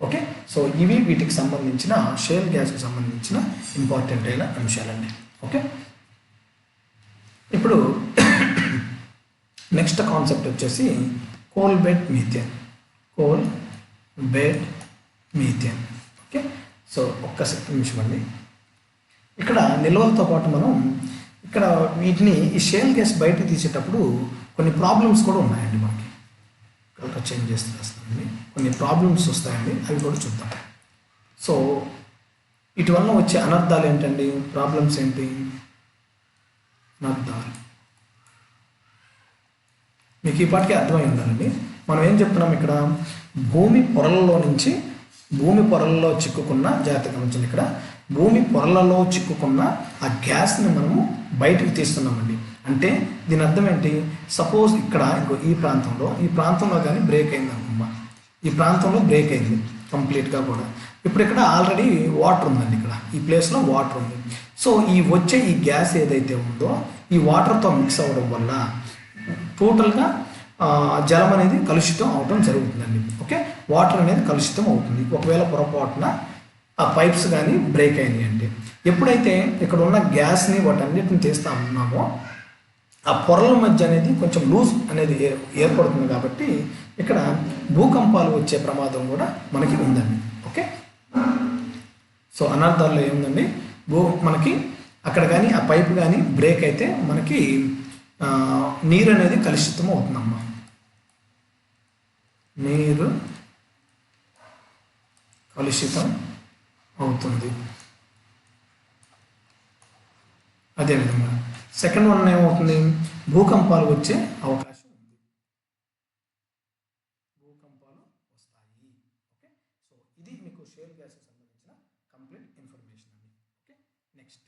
ఓకే, సో ఇవి వీటికి సంబంధించిన షేల్ గ్యాస్కి సంబంధించిన ఇంపార్టెంట్ అయిన అంశాలండి. ఓకే, ఇప్పుడు నెక్స్ట్ కాన్సెప్ట్ వచ్చేసి coal bed methane. Okay, so ఒక్క నిమిషం అండి. ఇక్కడ నిల్వలతో పాటు మనం ఇక్కడ వీటిని ఈ షేల్ గ్యాస్ బయటకు తీసేటప్పుడు కొన్ని ప్రాబ్లమ్స్ కూడా ఉన్నాయండి. మనకి కలర్ చేంజ్ చేస్తానండి, కొన్ని ప్రాబ్లమ్స్ వస్తాయండి, అవి కూడా చూద్దాం. సో వీటి వల్ల వచ్చే అనర్థాలు ఏంటండి, ప్రాబ్లమ్స్ ఏంటి, అనర్థాలు మీకు ఈ పాటికి అర్థమై ఉండాలండి. మనం ఏం చెప్తున్నాం ఇక్కడ, భూమి పొరలలో చిక్కుకున్న, జాగ్రత్తగా గమనించండి, ఇక్కడ భూమి పొరలలో చిక్కుకున్న ఆ గ్యాస్ని మనము బయటకు తీస్తున్నామండి. అంటే దీని అర్థం ఏంటి? సపోజ్ ఇక్కడ ఇంకో ఈ ప్రాంతంలో కానీ బ్రేక్ అయింది అనుకున్నా, ఈ ప్రాంతంలో బ్రేక్ అయింది కంప్లీట్గా కూడా. ఇప్పుడు ఇక్కడ ఆల్రెడీ వాటర్ ఉందండి, ఇక్కడ ఈ ప్లేస్లో వాటర్ ఉంది. సో వచ్చే ఈ గ్యాస్ ఏదైతే ఉందో ఈ వాటర్తో మిక్స్ అవ్వడం వల్ల టోటల్గా జలం అనేది కలుషితం అవడం జరుగుతుందండి. ఓకే, వాటర్ అనేది కలుషితం అవుతుంది ఒకవేళ పొరపాటున ఆ పైప్స్ కానీ బ్రేక్ అయినాయి అంటే. ఎప్పుడైతే ఇక్కడ ఉన్న గ్యాస్ని వాటన్నిటిని తీస్తా ఉన్నామో ఆ పొరల మధ్య అనేది కొంచెం లూజ్ అనేది ఏర్పడుతుంది కాబట్టి ఇక్కడ భూకంపాలు వచ్చే ప్రమాదం కూడా మనకి ఉందండి. ఓకే, సో అనర్థాల్లో ఏముందండి, మనకి అక్కడ కానీ ఆ పైప్ కానీ బ్రేక్ అయితే మనకి నీరు అనేది కలుషితం అవుతుందమ్మా. నీరు కలుషితం అవుతుంది. అదేవిధంగా సెకండ్ వన్ ఏమవుతుంది, భూకంపాలు వచ్చే అవకాశం ఉంది. భూకంపాలు వస్తాయి. ఓకే, సో ఇది మీకు షేల్ గ్యాస్కి సంబంధించిన కంప్లీట్ ఇన్ఫర్మేషన్ అండి. Okay, next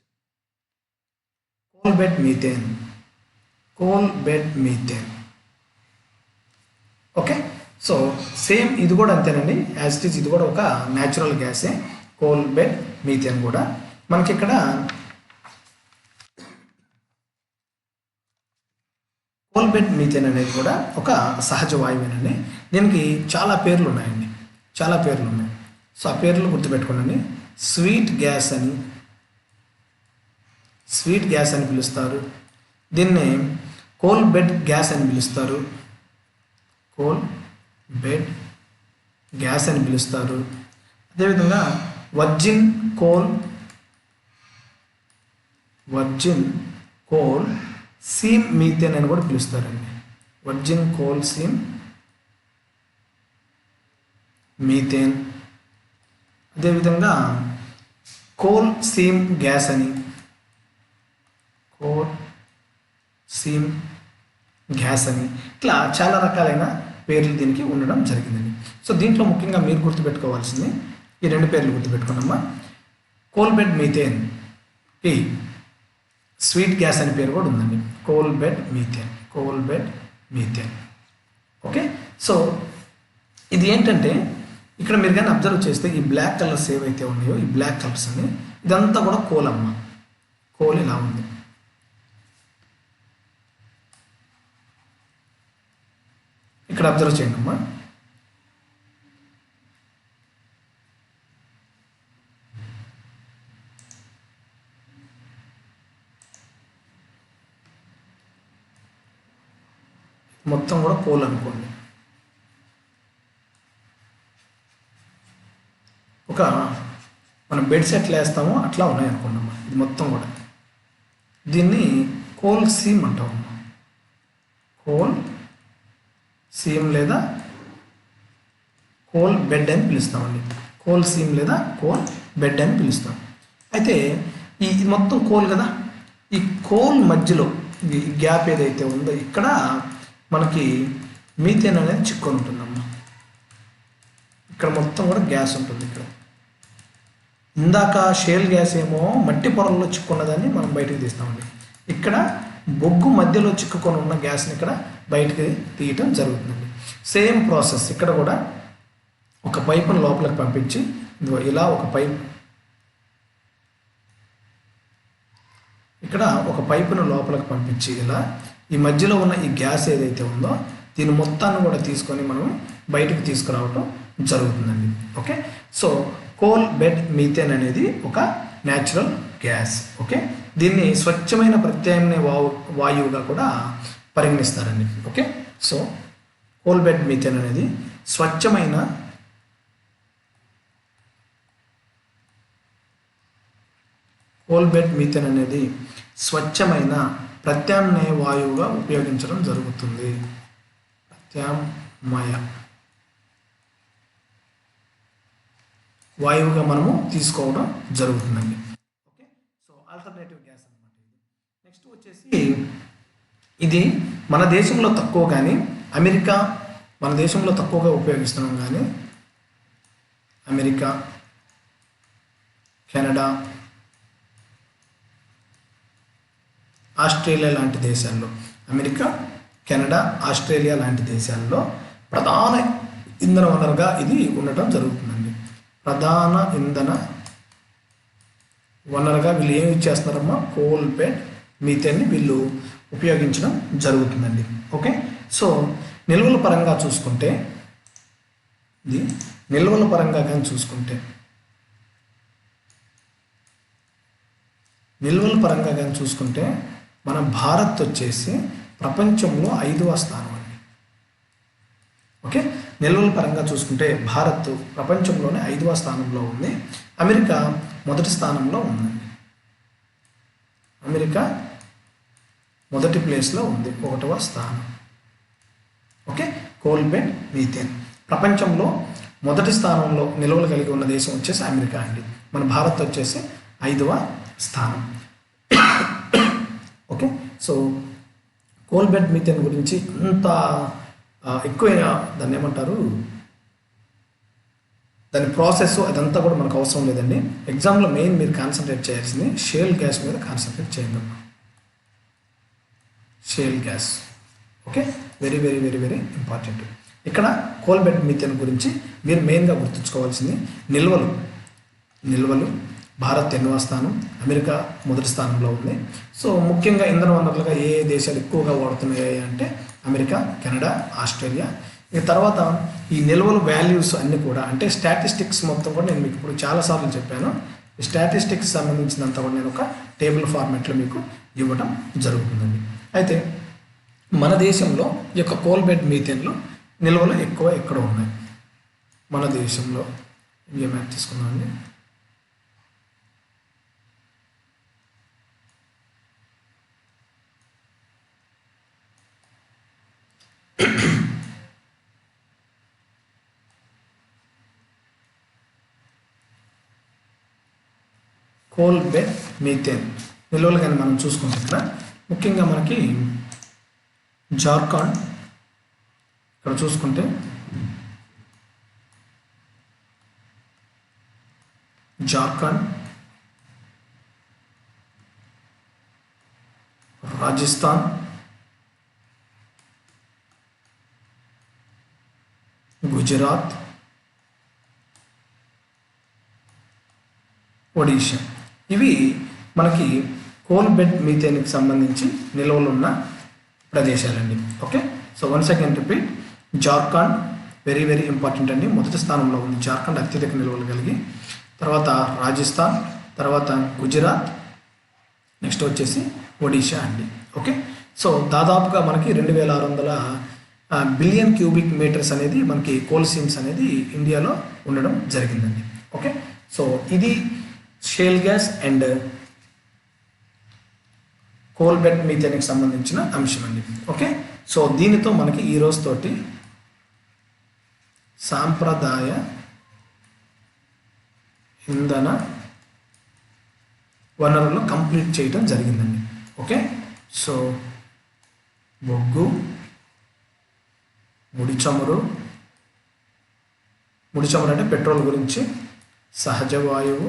coal bed methane. Okay, so same ఇది కూడా అంతేనండి, యాజ్ ఇట్ ఈజ్ ఇది కూడా ఒక న్యాచురల్ గ్యాసే. కోల్ బెడ్ మీథేన్ కూడా మనకి ఇక్కడ కోల్ బెడ్ మీథేన్ అనేది కూడా ఒక సహజ వాయువేనండి. దీనికి చాలా పేర్లు ఉన్నాయండి, చాలా పేర్లు ఉన్నాయి. సో ఆ పేర్లు గుర్తుపెట్టుకోండి. స్వీట్ గ్యాస్ అని పిలుస్తారు. దీన్ని కోల్ బెడ్ గ్యాస్ అని పిలుస్తారు. అదేవిధంగా వర్జిన్ కోల్ సీమ్ మీథేన్ అని కూడా పిలుస్తారండి. Virgin coal seam methane. అదేవిధంగా కోల్ సీమ్ గ్యాస్ అని, ఇట్లా చాలా రకాలైన పేర్లు దీనికి ఉండడం జరిగిందండి. సో దీంట్లో ముఖ్యంగా మీరు గుర్తుపెట్టుకోవాల్సింది ఈ రెండు పేర్లు గుర్తుపెట్టుకున్నామా. కోల్ బెడ్ మీథేన్కి స్వీట్ గ్యాస్ అనే పేరు కూడా ఉందండి, coal bed methane. Okay, so ఇది ఏంటంటే ఇక్కడ మీరు కానీ అబ్జర్వ్ చేస్తే ఈ బ్లాక్ కలర్స్ ఏవైతే ఉన్నాయో ఈ బ్లాక్ కలర్స్ అని ఇదంతా కూడా కోల్ అమ్మ. కోల్ ఇలా ఉంది. ఇక్కడ అబ్జర్వ్ చేయండి అమ్మా. మొత్తం కూడా కోల్ అనుకోండి. ఒక మనం బెడ్ సెట్లు వేస్తామో అట్లా ఉన్నాయి అనుకున్నామా. ఇది మొత్తం కూడా దీన్ని కోల్ సీమ్ అంటామమ్మా. కోల్ సీమ్ లేదా కోల్ బెడ్ అని పిలుస్తామండి. కోల్ సీమ్ లేదా కోల్ బెడ్ అని పిలుస్తాం. అయితే ఇది మొత్తం కోల్ కదా, ఈ కోల్ మధ్యలో ఈ గ్యాప్ ఏదైతే ఉందో ఇక్కడ మనకి మీథేన్ అనేది చిక్కుని ఉంటుందమ్మా. ఇక్కడ మొత్తం కూడా గ్యాస్ ఉంటుంది. ఇక్కడ ఇందాక షేల్ గ్యాస్ ఏమో మట్టి పొరల్లో చిక్కున్నదాన్ని మనం బయటకు తీస్తామండి. ఇక్కడ బొగ్గు మధ్యలో చిక్కుకొని ఉన్న గ్యాస్ని ఇక్కడ బయటకు తీయటం జరుగుతుందండి. సేమ్ ప్రాసెస్ ఇక్కడ కూడా ఒక పైపును లోపలికి పంపించి ఇలా ఒక పైప్, ఇక్కడ ఒక పైపును లోపలికి పంపించి ఇలా ఈ మధ్యలో ఉన్న ఈ గ్యాస్ ఏదైతే ఉందో దీని మొత్తాన్ని కూడా తీసుకొని మనం బయటకు తీసుకురావటం జరుగుతుందండి. Okay, so coal bed methane అనేది ఒక న్యాచురల్ గ్యాస్. ఓకే, దీన్ని స్వచ్ఛమైన ప్రత్యామ్నాయ వాయువుగా కూడా పరిగణిస్తారండి. Okay, so coal bed methane అనేది స్వచ్ఛమైన ప్రత్యామ్నాయ వాయువుగా ఉపయోగించడం జరుగుతుంది. ప్రత్యామ్నాయ వాయువుగా మనము తీసుకోవడం జరుగుతుందండి. ఓకే, సో ఆల్టర్నేటివ్ గ్యాస్ అనమాట ఇది. నెక్స్ట్ వచ్చేసి ఇది మన దేశంలో తక్కువ కానీ మన దేశంలో తక్కువగా ఉపయోగిస్తున్నాం కానీ అమెరికా, కెనడా, ఆస్ట్రేలియా లాంటి దేశాల్లో, అమెరికా, కెనడా, ఆస్ట్రేలియా లాంటి దేశాల్లో ప్రధాన ఇంధన వనరుగా ఇది ఉండటం జరుగుతుందండి. ప్రధాన ఇంధన వనరుగా వీళ్ళు ఏమి చేస్తున్నారమ్మా, కోల్ బెడ్ మీథేన్ని వీళ్ళు ఉపయోగించడం జరుగుతుందండి. ఓకే, సో నిల్వల పరంగా చూసుకుంటే మన భారత్ వచ్చేసి ప్రపంచంలో 5వ స్థానం అండి. ఓకే, నిల్వల పరంగా చూసుకుంటే భారత్ ప్రపంచంలోనే 5వ స్థానంలో ఉంది. అమెరికా మొదటి స్థానంలో ఉందండి. అమెరికా మొదటి ప్లేస్లో ఉంది, 1వ స్థానం. ఓకే, కోల్ బెడ్ మీథేన్ ప్రపంచంలో మొదటి స్థానంలో నిల్వలు కలిగి ఉన్న దేశం వచ్చేసి అమెరికా అండి. మన భారత్ వచ్చేసి 5వ స్థానం. Okay, so coal bed methane గురించి అంత ఎక్కువ దాన్ని ఏమంటారు, దాని ప్రాసెస్ అదంతా కూడా మనకు అవసరం లేదండి. ఎగ్జామ్లో మెయిన్ మీరు కాన్సన్ట్రేట్ చేయాల్సింది షేల్ గ్యాస్ మీద కాన్సన్ట్రేట్ చేయండి. Shale gas okay, very very very very important. ఇక్కడ కోల్ బెడ్ మీథేన్ గురించి మీరు మెయిన్గా గుర్తుంచుకోవాల్సింది నిల్వలు భారత్ 8వ స్థానం, అమెరికా మొదటి స్థానంలో ఉంది. సో ముఖ్యంగా ఇంధన వనరులుగా ఏ దేశాలు ఎక్కువగా వాడుతున్నాయి అంటే అమెరికా, కెనడా, ఆస్ట్రేలియా. ఇక తర్వాత ఈ నిల్వల వాల్యూస్ అన్నీ కూడా అంటే స్టాటిస్టిక్స్ మొత్తం కూడా నేను మీకు ఇప్పుడు చాలాసార్లు చెప్పాను. ఈ స్టాటిస్టిక్స్ సంబంధించినంత కూడా నేను ఒక టేబుల్ ఫార్మాట్లో మీకు ఇవ్వడం జరుగుతుందండి. అయితే మన దేశంలో ఈ యొక్క కోల్ బెడ్ మీథేన్లో నిల్వలు ఎక్కువ ఎక్కడ ఉన్నాయి? మన దేశంలో ఇండియా మ్యాప్ తీసుకున్నామండి. కోల్ బెడ్ మీథేన్ నిల్వలు కానీ మనం చూసుకుంటే ఇక్కడ ముఖ్యంగా మనకి జార్ఖండ్, ఇక్కడ చూసుకుంటే జార్ఖండ్, రాజస్థాన్, గుజరాత్, ఒడిషా, ఇవి మనకి కోల్ బెడ్ మీథేన్కి సంబంధించి నిల్వలు ఉన్న ప్రదేశాలండి. Okay, so once again repeat, Jharkhand very very important అండి, మొదటి స్థానంలో ఉంది జార్ఖండ్ అత్యధిక నిల్వలు కలిగి. తర్వాత రాజస్థాన్, తర్వాత గుజరాత్, నెక్స్ట్ వచ్చేసి ఒడిషా అండి. ఓకే, సో దాదాపుగా మనకి 2600 బిలియన్ క్యూబిక్ మీటర్స్ అనేది మనకి కోల్ సీమ్స్ అనేది ఇండియాలో ఉండడం జరిగిందండి. ఓకే, సో ఇది shale gas and coal bed మీథేన్కి సంబంధించిన అంశం అండి. ఓకే, సో దీనితో మనకి ఈ రోజుతోటి సాంప్రదాయ ఇంధన వనరులు కంప్లీట్ చేయడం జరిగిందండి. ఓకే, సో బొగ్గు, ముడి చమురు అంటే పెట్రోల్ గురించి, సహజ వాయువు,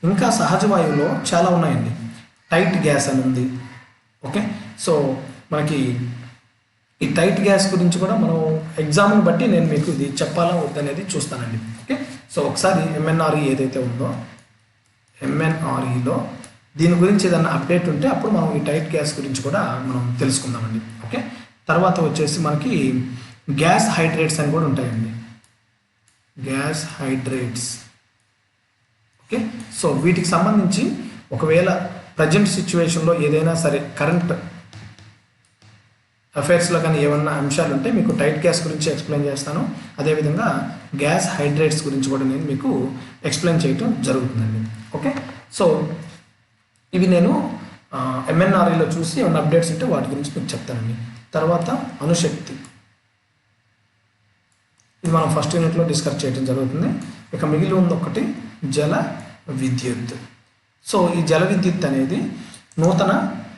ఇంకా సహజ వాయువులో చాలా ఉన్నాయండి. టైట్ గ్యాస్ అని ఉంది. ఓకే, సో మనకి ఈ టైట్ గ్యాస్ గురించి కూడా మనం ఎగ్జామ్ని బట్టి నేను మీకు ఇది చెప్పాలా వద్దనేది చూస్తానండి. ఓకే, సో ఒకసారి ఎంఎన్ఆర్ఈ ఏదైతే ఉందో ఎంఎన్ఆర్ఈలో దీని గురించి ఏదైనా అప్డేట్ ఉంటే అప్పుడు మనం ఈ టైట్ గ్యాస్ గురించి కూడా మనం తెలుసుకుందామండి. ఓకే, తర్వాత వచ్చేసి మనకి గ్యాస్ హైడ్రేట్స్ అని కూడా ఉంటాయండి. Gas hydrates. ఓకే, సో వీటికి సంబంధించి ఒకవేళ ప్రజెంట్ సిచ్యువేషన్లో ఏదైనా సరే కరెంట్ అఫైర్స్లో కానీ ఏమన్నా అంశాలు ఉంటే మీకు టైట్ గ్యాస్ గురించి ఎక్స్ప్లెయిన్ చేస్తాను. అదేవిధంగా గ్యాస్ హైడ్రేట్స్ గురించి కూడా నేను మీకు ఎక్స్ప్లెయిన్ చేయటం జరుగుతుందండి. ఓకే, సో ఇవి నేను ఎంఎన్ఆర్ఈలో చూసి ఏమైనా అప్డేట్స్ ఉంటే వాటి గురించి మీకు చెప్తానండి. తర్వాత అణుశక్తి, ఇది మనం ఫస్ట్ యూనిట్లో డిస్కస్ చేయడం జరుగుతుంది. ఇక మిగిలి ఉంది ఒకటి జల విద్యుత్. సో ఈ జల విద్యుత్ అనేది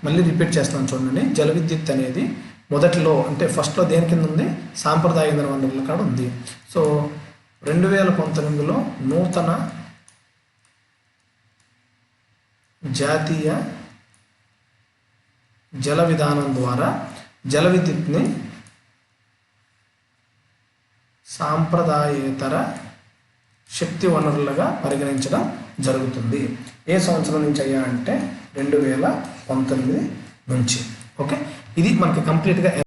మళ్ళీ రిపీట్ చేస్తాను చూడండి. జల విద్యుత్ అనేది మొదట్లో అంటే ఫస్ట్లో దేని కింద ఉంది? సాంప్రదాయ ఇంధన వనరుల కాడ ఉంది. సో 2019లో నూతన జాతీయ జల విధానం ద్వారా జల విద్యుత్ని సాంప్రదాయేతర శక్తి వనరులుగా పరిగణించడం జరుగుతుంది. ఏ సంవత్సరం నుంచి అయ్యా అంటే 2019 నుంచి. ఓకే, ఇది మనకి కంప్లీట్గా